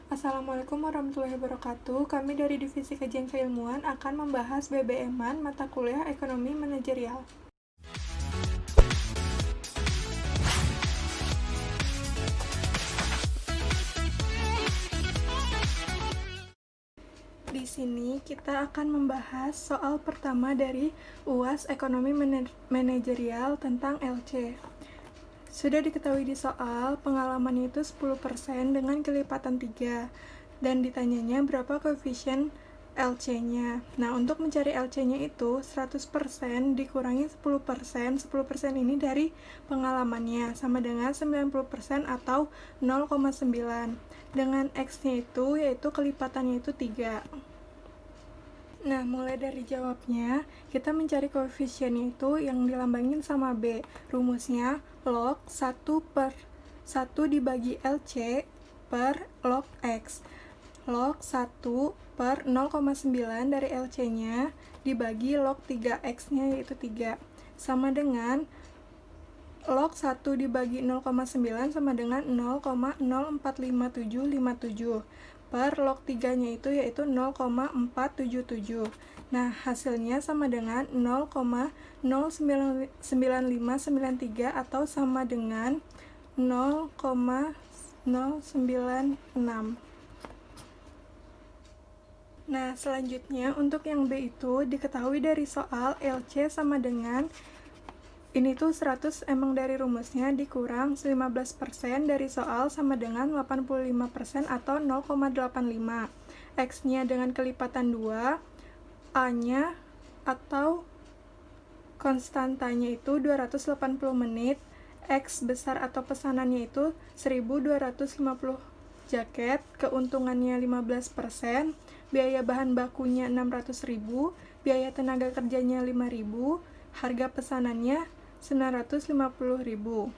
Assalamualaikum warahmatullahi wabarakatuh. Kami dari Divisi Kajian Keilmuan akan membahas BBM-an mata kuliah Ekonomi Manajerial. Di sini kita akan membahas soal pertama dari UAS Ekonomi Manajerial tentang LC. Sudah diketahui di soal, pengalamannya itu 10% dengan kelipatan 3, dan ditanyanya berapa koefisien LC-nya. Nah, untuk mencari LC-nya itu 100% dikurangi 10%. 10% ini dari pengalamannya, sama dengan 90% atau 0,9. Dengan X-nya itu, yaitu kelipatannya itu 3. Nah, mulai dari jawabnya, kita mencari koefisiennya itu yang dilambangin sama B. Rumusnya log 1/1 dibagi LC per log X. Log 1/0,9 dari LC-nya dibagi log 3X-nya yaitu 3. Sama dengan log 1 dibagi 0,9 sama dengan 0,045757 per log 3-nya itu yaitu 0,477. Nah, hasilnya sama dengan 0,09593 atau sama dengan 0,096. Nah, selanjutnya untuk yang B itu diketahui dari soal LC sama dengan ini tuh 100 emang dari rumusnya dikurang 15% dari soal sama dengan 85% atau 0,85. X-nya dengan kelipatan 2, A-nya atau konstantanya itu 280 menit, X besar atau pesanannya itu 1250 jaket, keuntungannya 15%, biaya bahan bakunya 600.000, biaya tenaga kerjanya 5.000, harga pesanannya 950.000.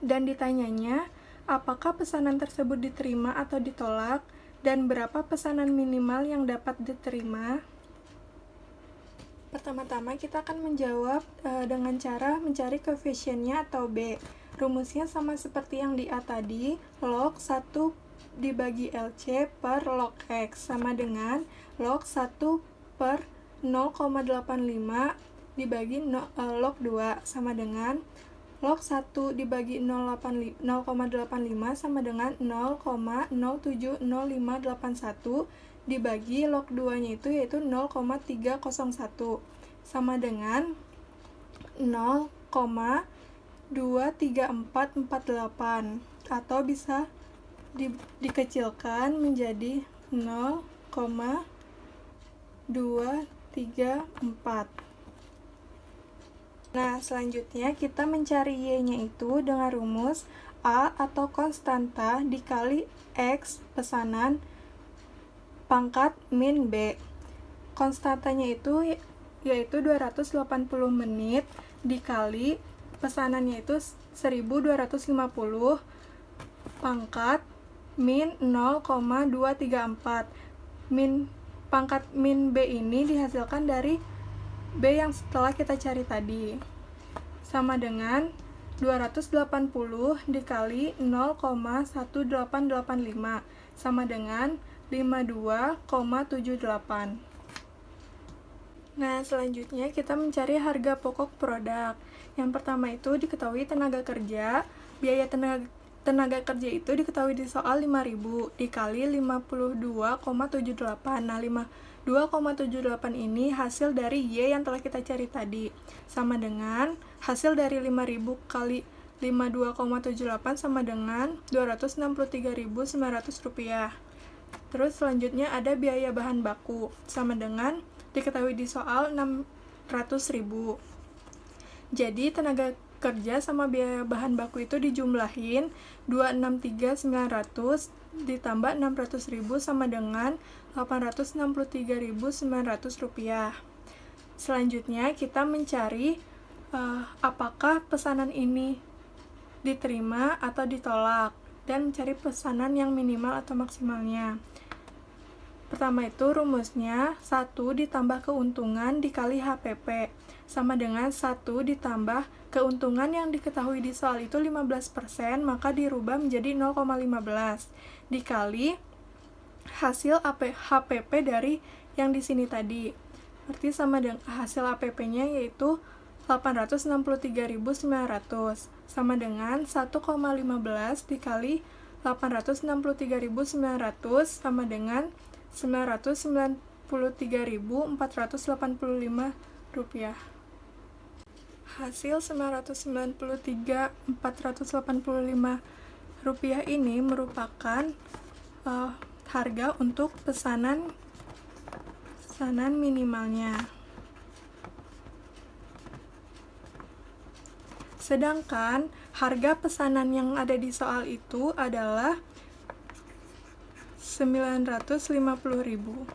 Dan ditanyanya, apakah pesanan tersebut diterima atau ditolak, dan berapa pesanan minimal yang dapat diterima? Pertama-tama kita akan menjawab dengan cara mencari koefisiennya atau B. Rumusnya sama seperti yang di A tadi, log 1 dibagi LC per log X sama dengan log 1 per 0,85 dibagi log 2 sama dengan log 1 dibagi 0,85 sama dengan 0,070581 dibagi log 2-nya itu yaitu 0,301 sama dengan 0,23448 atau bisa dikecilkan menjadi 0,234. Nah, selanjutnya kita mencari Y-nya itu dengan rumus A atau konstanta dikali X pesanan pangkat min B. Konstantanya itu yaitu 280 menit dikali pesanannya itu 1250 pangkat min 0,234. Pangkat min B ini dihasilkan dari B yang setelah kita cari tadi, sama dengan 280 dikali 0,1885 sama dengan 52,78. Nah, selanjutnya kita mencari harga pokok produk. Yang pertama itu diketahui tenaga kerja. Biaya tenaga kerja itu diketahui di soal 5.000 dikali 52,78. Nah, 52,78 ini hasil dari Y yang telah kita cari tadi. Sama dengan hasil dari 5.000 kali 52,78 sama dengan Rp263.900. Terus selanjutnya ada biaya bahan baku. Sama dengan diketahui di soal 600.000. Jadi tenaga kerja sama biaya bahan baku itu dijumlahin 263.900 ditambah 600.000 sama dengan Rp863.900. Selanjutnya kita mencari apakah pesanan ini diterima atau ditolak dan mencari pesanan yang minimal atau maksimalnya. Pertama itu rumusnya 1 ditambah keuntungan dikali HPP sama dengan 1 ditambah keuntungan yang diketahui di soal itu 15%, maka dirubah menjadi 0,15 dikali hasil HPP dari yang di sini tadi. Berarti sama dengan hasil HPP-nya yaitu 863.900 sama dengan 1,15 dikali 863.900 sama dengan 993.485 rupiah. Hasil 993.485 rupiah ini merupakan harga untuk pesanan minimalnya. Sedangkan harga pesanan yang ada di soal itu adalah 950.000.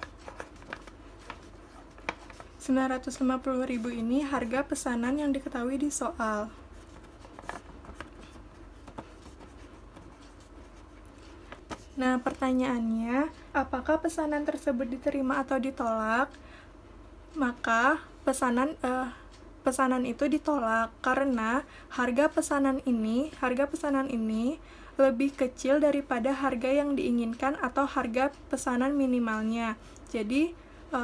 950.000 ini harga pesanan yang diketahui di soal. Nah, pertanyaannya, apakah pesanan tersebut diterima atau ditolak? Maka pesanan itu ditolak karena harga pesanan ini lebih kecil daripada harga yang diinginkan atau harga pesanan minimalnya. Jadi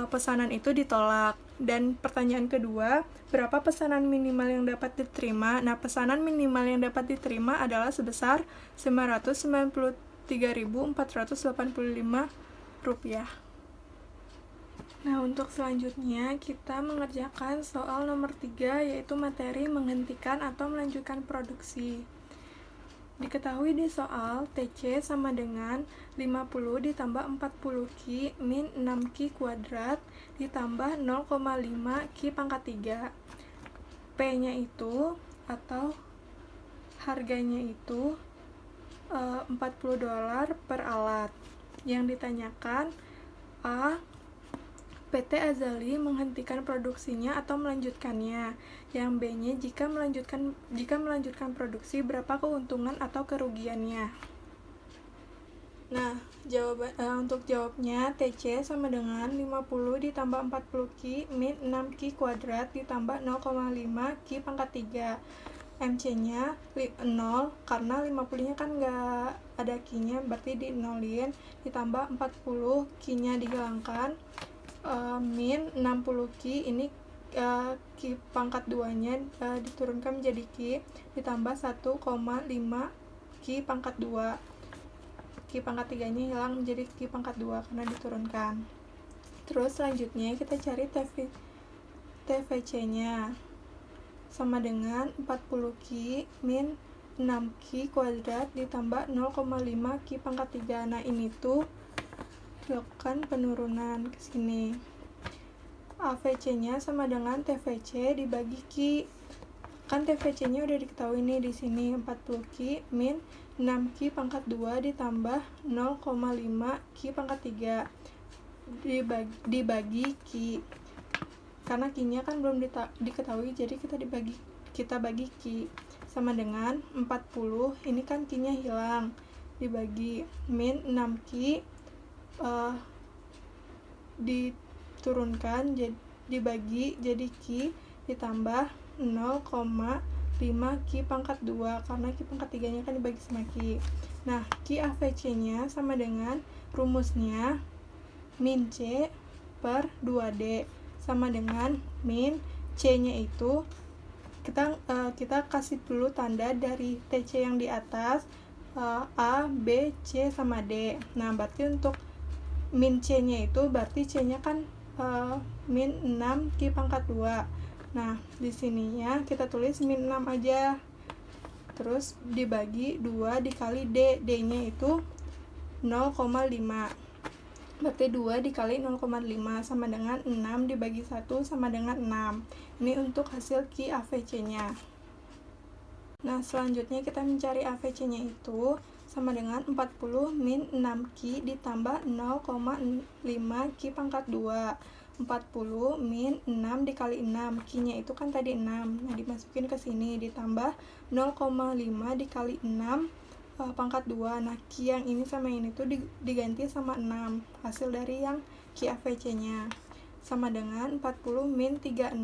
pesanan itu ditolak. Dan pertanyaan kedua, berapa pesanan minimal yang dapat diterima? Nah, pesanan minimal yang dapat diterima adalah sebesar 993.485 rupiah. Nah, untuk selanjutnya kita mengerjakan soal nomor 3, yaitu materi menghentikan atau melanjutkan produksi. Diketahui di soal TC sama dengan 50 ditambah 40Q min 6Q kuadrat ditambah 0,5 Q pangkat 3. P-nya itu atau harganya itu $40 per alat. Yang ditanyakan A. PT Azali menghentikan produksinya atau melanjutkannya. Yang B-nya jika melanjutkan produksi, berapa keuntungan atau kerugiannya. Nah, untuk jawabnya TC sama dengan 50 ditambah 40Q min 6Q kuadrat ditambah 0,5 Q pangkat 3. MC-nya 0 karena 50-nya kan nggak ada Q-nya, berarti di nolin, ditambah 40 Q-nya dihilangkan, min 60Q ini Q pangkat 2-nya diturunkan menjadi Q, ditambah 1,5 Q pangkat 2. Q pangkat 3-nya hilang menjadi Q pangkat 2 karena diturunkan. Terus selanjutnya kita cari TVC-nya sama dengan 40Q min 6Q kuadrat ditambah 0,5 Q pangkat 3. Nah, ini tuh dilakukan penurunan ke sini. AVC-nya sama dengan TVC dibagi Q. Kan TVC-nya udah diketahui nih di sini 40Q min 6Q pangkat 2 ditambah 0,5 Q pangkat 3 dibagi Q. Karena Q-nya kan belum diketahui, jadi kita bagi Q sama dengan 40. Ini kan Q-nya hilang, dibagi min 6Q diturunkan dibagi jadi Q ditambah 0,5 Q pangkat 2 karena Q pangkat 3 nya kan dibagi sama Q. Nah, Q AVC nya sama dengan rumusnya min C per 2D sama dengan min C nya itu kita kasih dulu tanda dari TC yang di atas, A, B, C sama D. Nah, berarti untuk min C nya itu berarti C nya kan min 6 Q pangkat 2. Nah, di sininya kita tulis min 6 aja. Terus dibagi 2 dikali D. D nya itu 0,5. Berarti 2 dikali 0,5 sama dengan 6 dibagi 1 sama dengan 6. Ini untuk hasil Q AVC nya. Nah, selanjutnya kita mencari AVC nya itu sama dengan 40 min 6Q ditambah 0,5 Q pangkat 2. 40 min 6 dikali 6, Q-nya itu kan tadi 6. Nah, dimasukin ke sini ditambah 0,5 dikali 6 pangkat 2. Nah, Q yang ini sama ini tuh diganti sama 6. Hasil dari yang Q AVC-nya sama dengan 40 min 36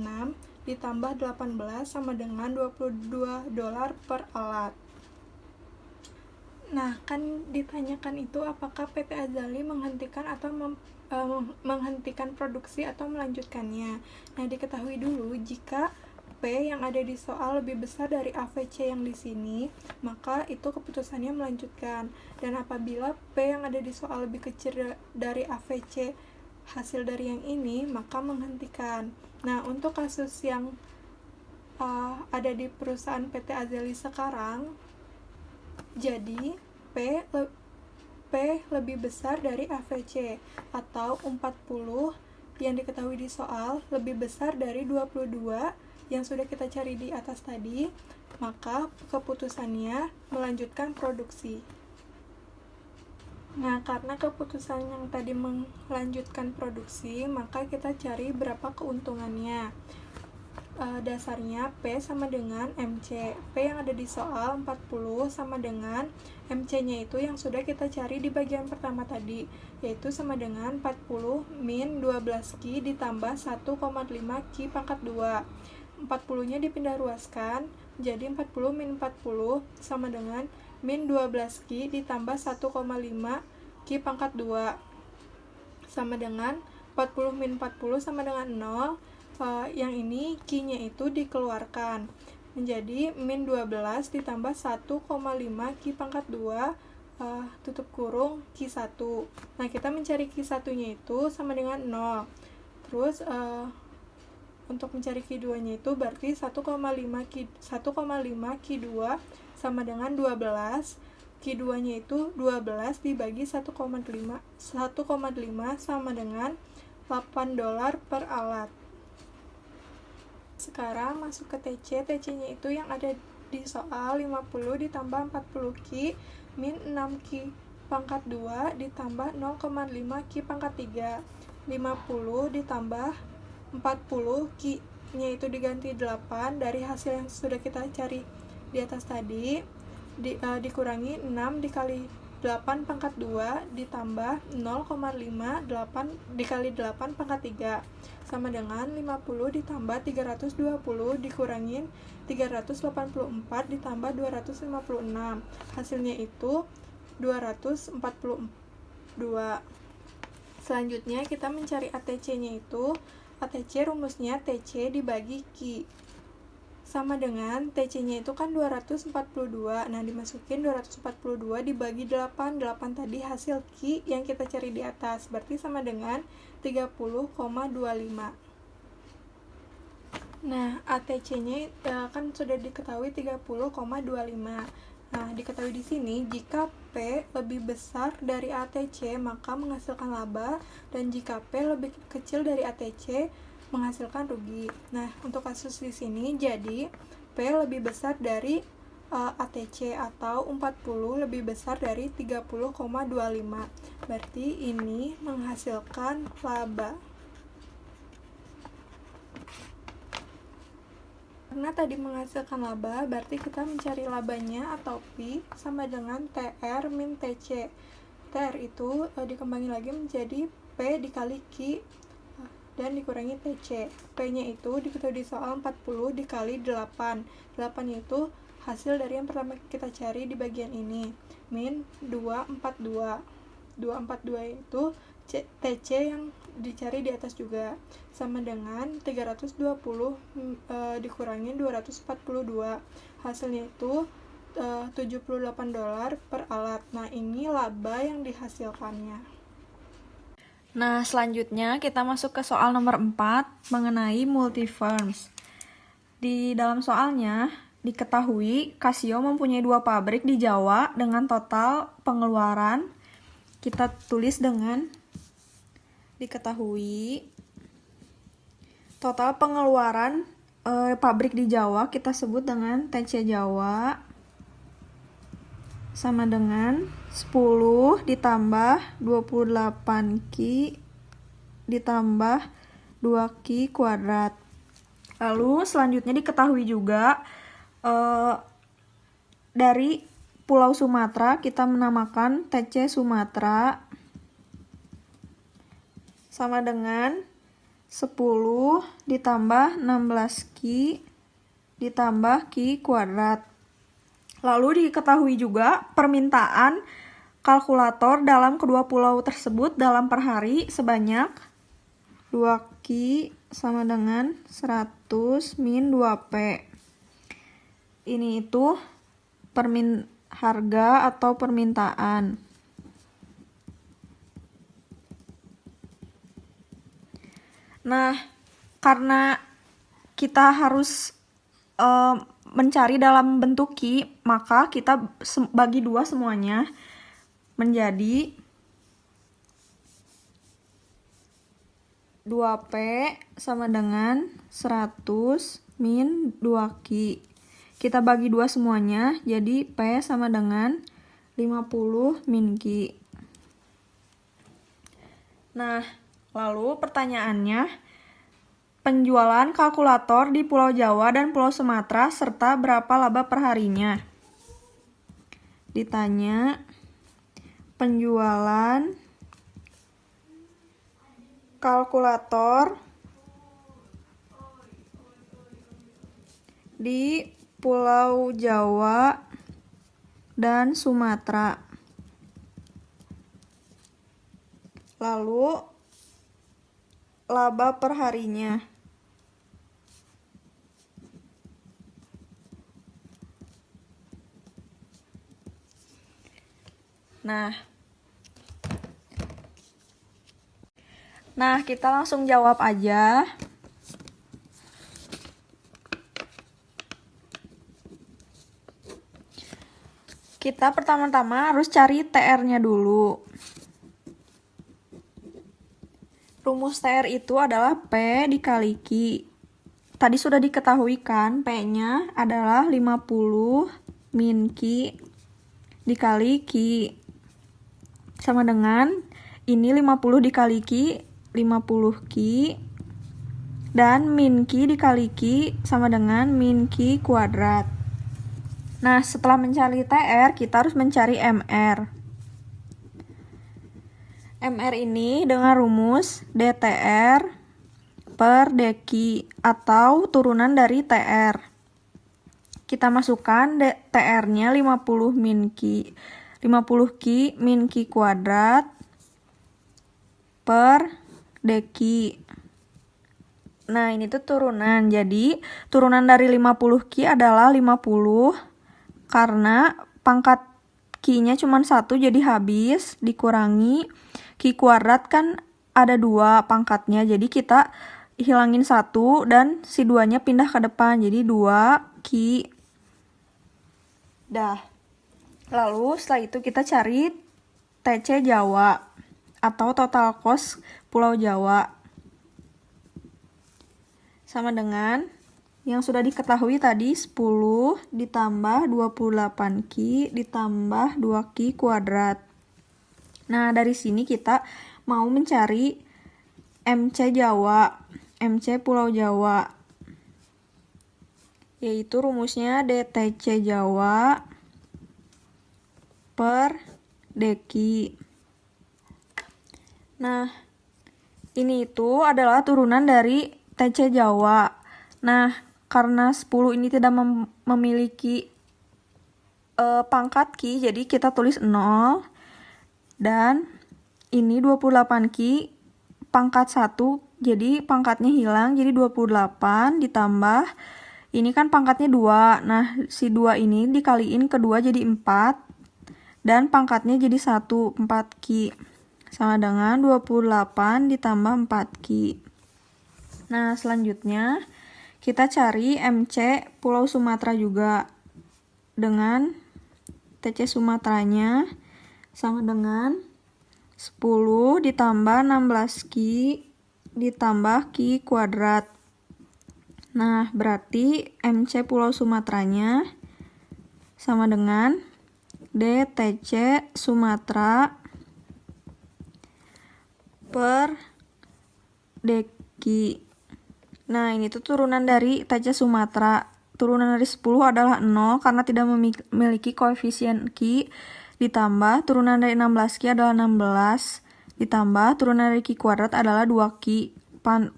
ditambah 18 sama dengan $22 per alat. Nah, kan ditanyakan itu apakah PT Azali menghentikan atau menghentikan produksi atau melanjutkannya. Nah, diketahui dulu jika P yang ada di soal lebih besar dari AVC yang di sini, maka itu keputusannya melanjutkan. Dan apabila P yang ada di soal lebih kecil dari AVC hasil dari yang ini, maka menghentikan. Nah, untuk kasus yang ada di perusahaan PT Azali sekarang, jadi P lebih besar dari AVC atau 40 yang diketahui di soal lebih besar dari 22 yang sudah kita cari di atas tadi, maka keputusannya melanjutkan produksi. Nah, karena keputusan yang tadi melanjutkan produksi, maka kita cari berapa keuntungannya. Dasarnya P sama dengan MC. P yang ada di soal 40 sama dengan MC-nya itu yang sudah kita cari di bagian pertama tadi, yaitu sama dengan 40 min 12Q ditambah 1,5 Q pangkat 2. 40-nya dipindah ruaskan, jadi 40 min 40 sama dengan min 12Q ditambah 1,5 Q pangkat 2 sama dengan 40 min 40 sama dengan 0. Yang ini Q-nya itu dikeluarkan menjadi min 12 ditambah 1,5 Q pangkat 2 tutup kurung Q1. Nah, kita mencari Q1 nya itu sama dengan 0. Terus untuk mencari Q2 nya itu berarti 1,5 Q2 sama dengan 12. Q2 nya itu 12 dibagi 1,5 sama dengan $8 per alat. Sekarang masuk ke TC. TC-nya itu yang ada di soal 50 ditambah 40Q min 6Q pangkat 2 ditambah 0,5Q pangkat 3. 50 ditambah 40, Q-nya itu diganti 8 dari hasil yang sudah kita cari di atas tadi, dikurangi 6 dikali 8 pangkat 2 ditambah 0,5 8 dikali 8 pangkat 3 sama dengan 50 ditambah 320 dikurangin 384 ditambah 256. Hasilnya itu 242. Selanjutnya kita mencari ATC-nya itu. ATC rumusnya TC dibagi Q sama dengan TC-nya itu kan 242. Nah, dimasukin 242 dibagi 8. 8 tadi hasil Q yang kita cari di atas, berarti sama dengan 30,25. Nah, ATC-nya kan sudah diketahui 30,25. Nah, diketahui di sini jika P lebih besar dari ATC maka menghasilkan laba, dan jika P lebih kecil dari ATC menghasilkan rugi. Nah, untuk kasus di sini jadi P lebih besar dari ATC atau 40 lebih besar dari 30,25. Berarti ini menghasilkan laba. Karena tadi menghasilkan laba, berarti kita mencari labanya atau P sama dengan TR min TC. TR itu dikembangin lagi menjadi P dikali Q dan dikurangi TC. P-nya itu diketahui di soal 40 dikali 8. 8-nya itu hasil dari yang pertama kita cari di bagian ini, min 242. 242 itu TC yang dicari di atas juga, sama dengan 320 dikurangin 242. Hasilnya itu $78 per alat. Nah, ini laba yang dihasilkannya. Nah, selanjutnya kita masuk ke soal nomor 4 mengenai multi-firms. Di dalam soalnya diketahui Casio mempunyai 2 pabrik di Jawa dengan total pengeluaran, kita tulis dengan diketahui total pengeluaran pabrik di Jawa kita sebut dengan TC Jawa sama dengan 10 ditambah 28Q ditambah 2Q kuadrat. Lalu selanjutnya diketahui juga dari Pulau Sumatera kita menamakan TC Sumatera sama dengan 10 ditambah 16Q ditambah Q kuadrat. Lalu diketahui juga permintaan kalkulator dalam kedua pulau tersebut dalam per hari sebanyak 2Q sama dengan 100 min 2P. Ini itu harga atau permintaan. Nah, karena kita harus mencari dalam bentuk Q, maka kita bagi dua semuanya menjadi 2P sama dengan 100 min 2Q. Kita bagi dua semuanya, jadi P sama dengan 50 min Q. Nah, lalu pertanyaannya, penjualan kalkulator di Pulau Jawa dan Pulau Sumatera serta berapa laba perharinya? Ditanya, penjualan kalkulator di Pulau Jawa dan Sumatera. Lalu laba perharinya. Nah, kita langsung jawab aja. Kita pertama-tama harus cari TR-nya dulu. Rumus TR itu adalah P dikali Q. Tadi sudah diketahui kan, P-nya adalah 50 min Q dikali Q. Sama dengan, ini 50 dikali Q, 50 Q. Dan min Q dikali Q sama dengan min Q kuadrat. Nah, setelah mencari TR, kita harus mencari MR. MR ini dengan rumus DTR per DQ atau turunan dari TR. Kita masukkan TR-nya 50 min Q. 50 Q min Q kuadrat per DQ. Nah, ini tuh turunan. Jadi, turunan dari 50 Q adalah 50 karena pangkat Q-nya cuma 1 jadi habis, dikurangi Q kuadrat kan ada 2 pangkatnya, jadi kita hilangin 1 dan si 2-nya pindah ke depan, jadi 2Q. Dah. Lalu setelah itu kita cari TC Jawa atau total cost Pulau Jawa. Sama dengan yang sudah diketahui tadi 10 ditambah 28Q ditambah 2Q kuadrat. Nah, dari sini kita mau mencari MC Jawa, MC Pulau Jawa. Yaitu rumusnya DTC Jawa per DQ. Nah, ini itu adalah turunan dari TC Jawa. Nah, karena 10 ini tidak memiliki pangkat Q, jadi kita tulis 0. Dan ini 28Q pangkat 1, jadi pangkatnya hilang, jadi 28 ditambah, ini kan pangkatnya 2. Nah, si 2 ini dikaliin kedua jadi 4, dan pangkatnya jadi 1, 4Q. Sama dengan 28 ditambah 4Q. Nah, selanjutnya kita cari MC Pulau Sumatera juga. Dengan TC Sumateranya sama dengan 10 ditambah 16Q ditambah Q kuadrat. Nah, berarti MC Pulau Sumateranya sama dengan DTC Sumatera per DQ. Nah, ini tuh turunan dari TC Sumatera. Turunan dari 10 adalah 0 karena tidak memiliki koefisien Q, ditambah turunan dari 16Q adalah 16, ditambah turunan dari Q kuadrat adalah 2Q,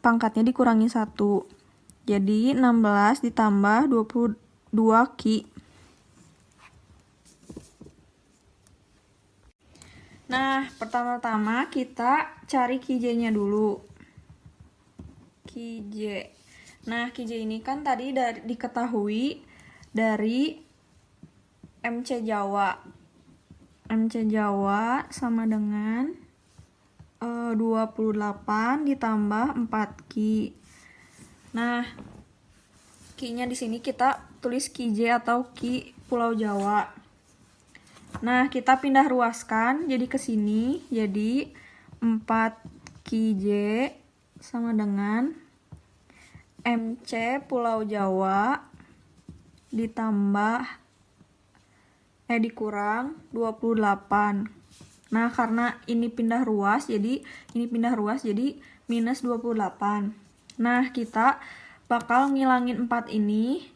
pangkatnya dikurangi 1. Jadi 16 ditambah 22Q. Nah, pertama-tama kita cari Qj-nya dulu. Qj. Nah, Qj ini kan tadi diketahui dari MC Jawa. MC Jawa sama dengan 28 ditambah 4 Qi. Nah, Qi-nya di sini kita tulis Qj atau Qi Pulau Jawa. Nah, kita pindah ruaskan jadi ke sini. Jadi 4 Qj sama dengan MC Pulau Jawa ditambah dikurang 28. Nah, karena ini pindah ruas jadi minus 28. Nah, kita bakal ngilangin 4 ini.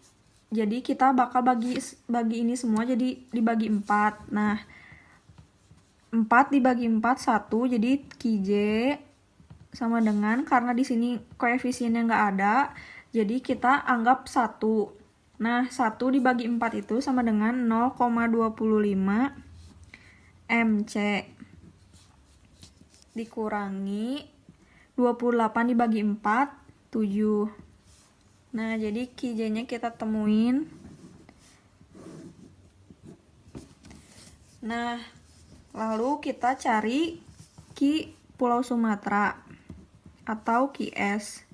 Jadi kita bakal bagi ini semua jadi dibagi 4. Nah, 4 dibagi 4 1, jadi Qj sama dengan, karena di sini koefisiennya nggak ada, jadi kita anggap 1. Nah, 1 dibagi 4 itu sama dengan 0,25 MC dikurangi 28 dibagi 4, 7. Nah, jadi Qj-nya kita temuin. Nah, lalu kita cari Qi Pulau Sumatera atau Qs.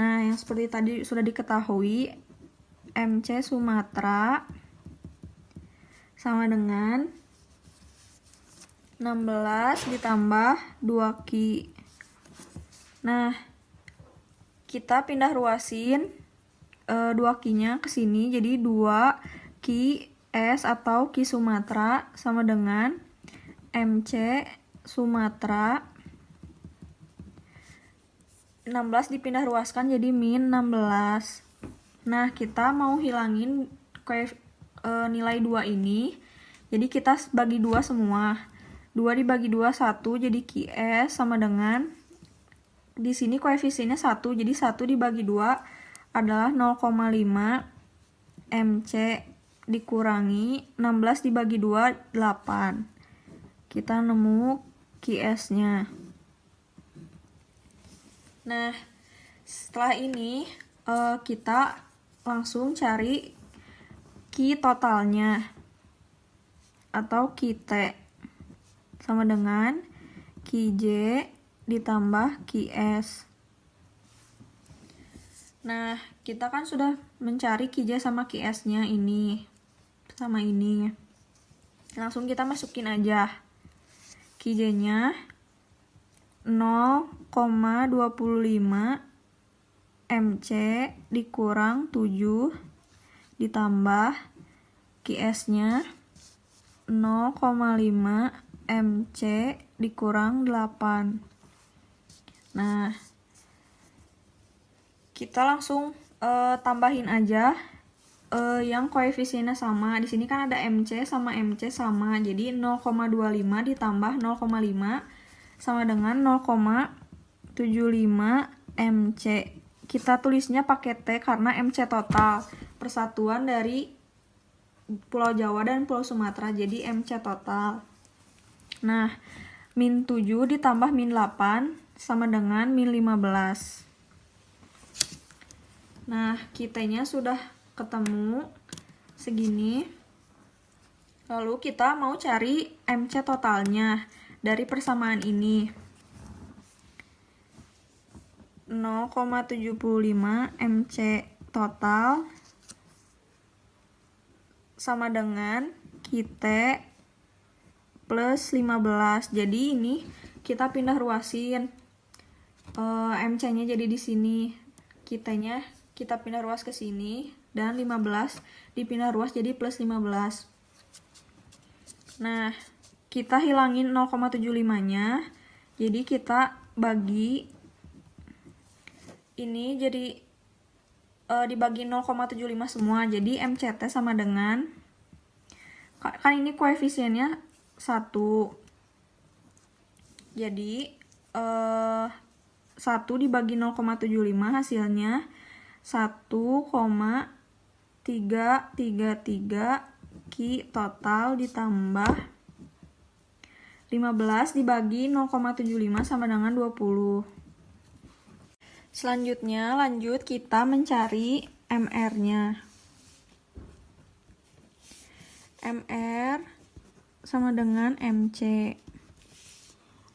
Nah, yang seperti tadi sudah diketahui, MC Sumatera sama dengan 16 ditambah 2 Qi. Nah, kita pindah ruasin 2 Qi-nya ke sini, jadi 2 Qi S atau Qi Sumatera sama dengan MC Sumatera 16 dipindah ruaskan jadi min 16. Nah, kita mau hilangin nilai 2 ini, jadi kita bagi 2 semua. 2 dibagi 2 1, jadi Qs sama dengan, di sini koefisiennya 1, jadi 1 dibagi 2 adalah 0,5 MC dikurangi 16 dibagi 2, 8. Kita nemu Qs-nya. Nah, setelah ini kita langsung cari Qi totalnya atau Qt sama dengan Qj ditambah Qs. Nah, kita kan sudah mencari Qj sama Qs-nya ini sama ini. Langsung kita masukin aja. Qj-nya 0,25 MC dikurang 7 ditambah Qs-nya 0,5 MC dikurang 8. Nah, kita langsung tambahin aja yang koefisiennya sama. Di sini kan ada MC sama MC sama. Jadi 0,25 ditambah 0,5 sama dengan 0,75 MC. Kita tulisnya pakai T karena MC total. Persatuan dari Pulau Jawa dan Pulau Sumatera. Jadi MC total. Nah, min 7 ditambah min 8 sama dengan min 15. Nah, Qt-nya sudah ketemu segini. Lalu kita mau cari MC totalnya dari persamaan ini. 0,75 MC total sama dengan Qt plus 15. Jadi ini kita pindah ruasin. MC-nya jadi di sini. Qt-nya kita pindah ruas ke sini dan 15 dipindah ruas jadi plus 15. Nah, kita hilangin 0,75-nya. Jadi kita bagi ini jadi dibagi 0,75 semua. Jadi MCT sama dengan, kan ini koefisiennya 1. Jadi 1 dibagi 0,75 hasilnya 1,333 Qi total ditambah 15 dibagi 0,75 sama dengan 20. Selanjutnya, lanjut kita mencari MR-nya. MR sama dengan MC.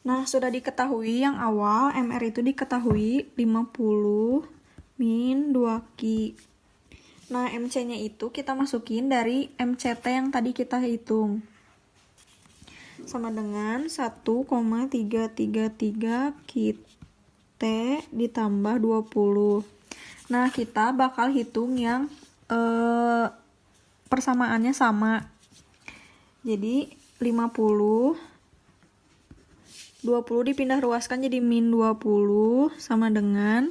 Nah, sudah diketahui yang awal, MR itu diketahui 50 min 2Q. Nah, MC-nya itu kita masukin dari MCT yang tadi kita hitung. Sama dengan 1,333 Q-T ditambah 20. Nah, kita bakal hitung yang persamaannya sama. Jadi 50, 20 dipindah ruaskan jadi min 20 sama dengan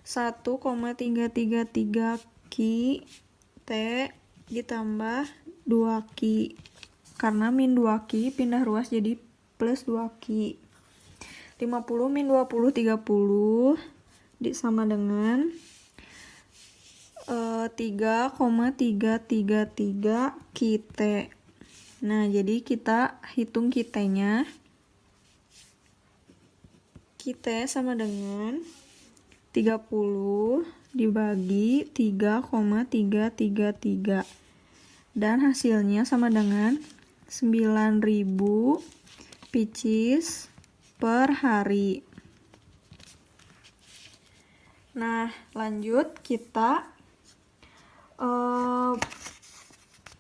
1,333 Q-T ditambah 2Q. Karena min 2Q pindah ruas jadi plus 2Q. 50 min 20, 30 sama dengan 3,333 Q-T. Nah, jadi kita hitung Q-T-nya. Q-T sama dengan 30 dibagi 3,333. Dan hasilnya sama dengan 9.000 pieces per hari. Nah, lanjut kita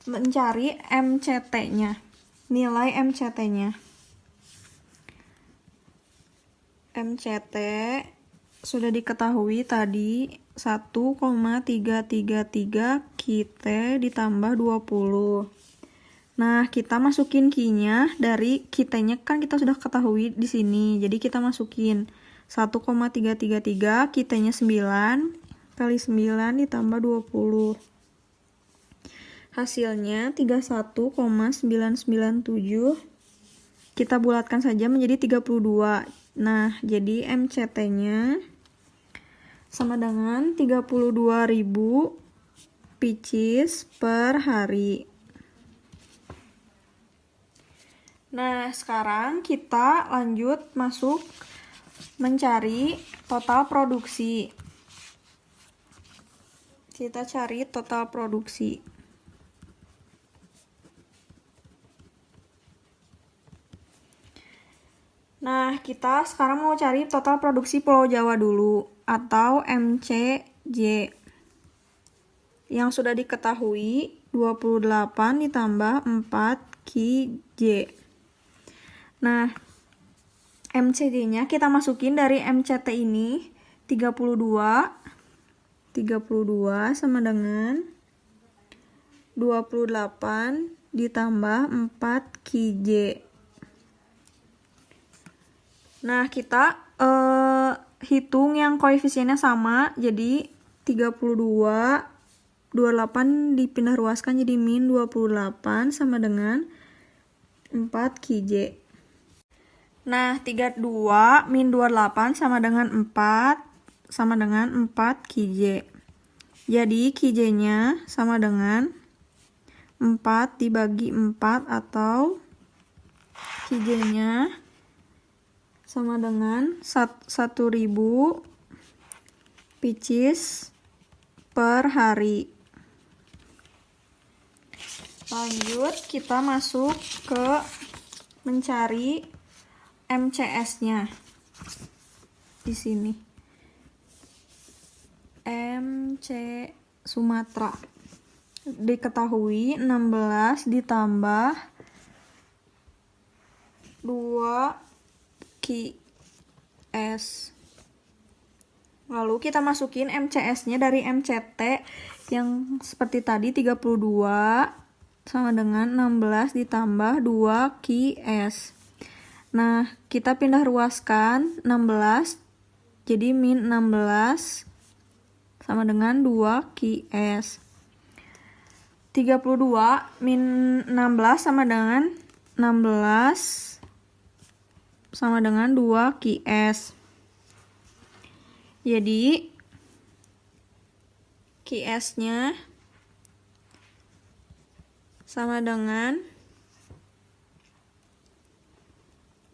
mencari MCT-nya. Nilai MCT-nya. MCT sudah diketahui tadi 1,333 Q-T ditambah 20. Nah, kita masukin Q-nya dari Q-T-nya kan kita sudah ketahui di sini. Jadi kita masukin 1,333, Q-T-nya 9 kali 9 ditambah 20. Hasilnya 31,997. Kita bulatkan saja menjadi 32. Nah, jadi MCT-nya sama dengan 32.000 pieces per hari. Nah, sekarang kita lanjut masuk mencari total produksi. Kita cari total produksi. Nah, kita sekarang mau cari total produksi Pulau Jawa dulu, atau MCJ. Yang sudah diketahui 28 ditambah 4 QJ. Nah, MCJ-nya kita masukin dari MCT ini 32 sama dengan 28 ditambah 4 QJ. Nah, kita hitung yang koefisiennya sama, jadi 32, 28 dipindah ruaskan jadi min 28 sama dengan 4 QJ. Nah, 32 min 28 sama dengan 4 QJ. Jadi QJ-nya sama dengan 4 dibagi 4 atau QJ-nya sama dengan 1.000 pieces per hari. Lanjut, kita masuk ke mencari MCS-nya. Di sini. MC Sumatera. Diketahui 16 ditambah 2 QS. Lalu kita masukin MCS-nya dari MCT yang seperti tadi 32 sama dengan 16 ditambah 2 QS. Nah, kita pindah ruaskan 16 jadi min 16 sama dengan 2 QS. 32 min 16 sama dengan 16 sama dengan 2 QS. Jadi QS-nya sama dengan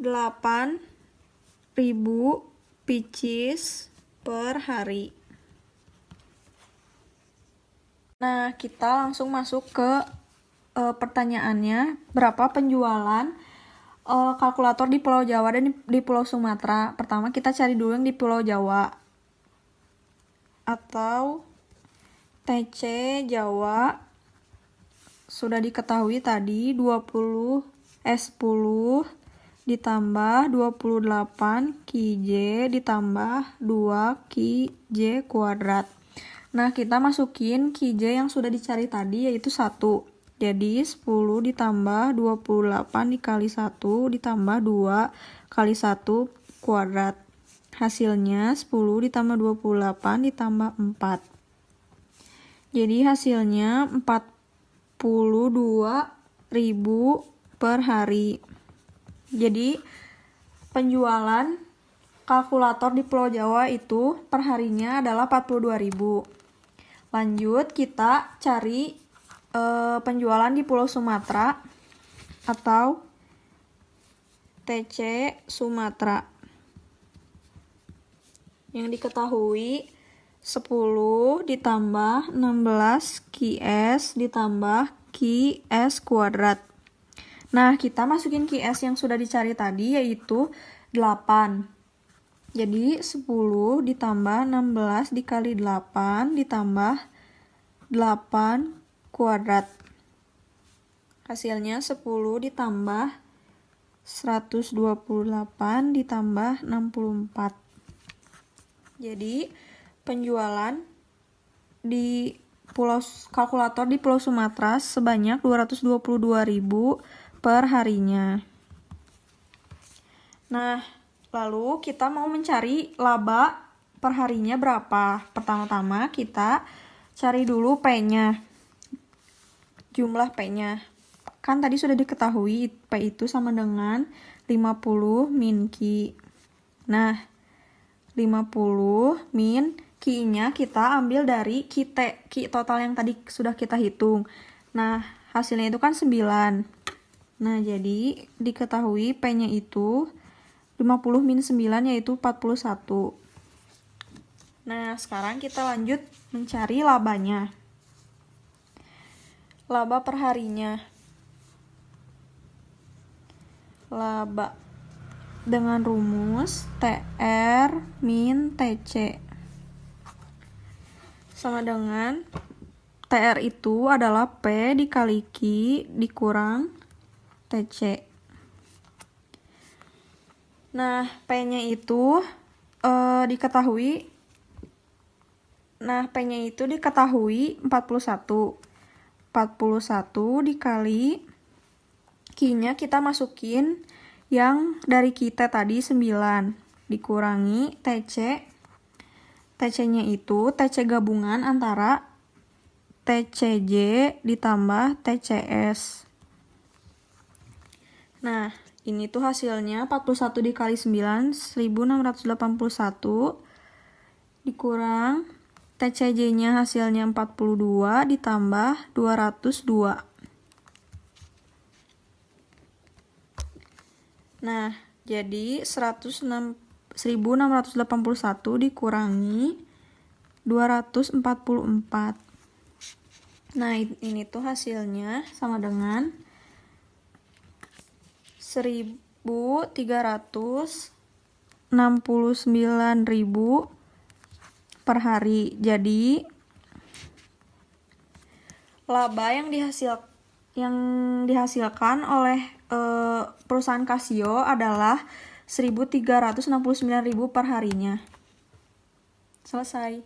8.000 pieces per hari. Nah, kita langsung masuk ke pertanyaannya, berapa penjualan kalkulator di Pulau Jawa dan di Pulau Sumatera. Pertama kita cari dulu yang di Pulau Jawa, atau TC Jawa sudah diketahui tadi 20 S10 ditambah 28 QJ ditambah 2 QJ kuadrat. Nah, kita masukin QJ yang sudah dicari tadi, yaitu 1. Jadi 10 ditambah 28 dikali 1 ditambah 2 kali 1 kuadrat. Hasilnya 10 ditambah 28 ditambah 4. Jadi hasilnya 42.000 per hari. Jadi penjualan kalkulator di Pulau Jawa itu per harinya adalah 42.000. Lanjut kita cari penjualan di Pulau Sumatera atau TC Sumatera. Yang diketahui 10 ditambah 16 QS ditambah QS kuadrat. Nah, kita masukin QS yang sudah dicari tadi, yaitu 8. Jadi 10 ditambah 16 dikali 8 ditambah 8 kuadrat. Hasilnya 10 ditambah 128 ditambah 64. Jadi penjualan di kalkulator di Pulau Sumatera sebanyak 222.000 per harinya. Nah, lalu kita mau mencari laba per harinya berapa. Pertama-tama kita cari dulu P-nya. Jumlah P-nya. Kan tadi sudah diketahui P itu sama dengan 50 min Q. Nah, 50 min Q-nya kita ambil dari Q total yang tadi sudah kita hitung. Nah, hasilnya itu kan 9. Nah, jadi diketahui P-nya itu 50 min 9 yaitu 41. Nah, sekarang kita lanjut mencari labanya. Laba per harinya. Laba dengan rumus TR min TC sama dengan TR itu adalah P dikali Q dikurang TC. Nah, P-nya itu diketahui 41. 41 dikali Q-nya kita masukin yang dari kita tadi 9 dikurangi TC. TC-nya itu TC gabungan antara TCJ ditambah TCS. Nah, ini tuh hasilnya 41 dikali 9 1681 dikurang TCJ-nya hasilnya 42 ditambah 202. Nah, jadi 1681 dikurangi 244. Nah, ini tuh hasilnya sama dengan 1.369.000 per hari. Jadi laba yang dihasilkan oleh perusahaan Casio adalah 1.369.000 per harinya. Selesai.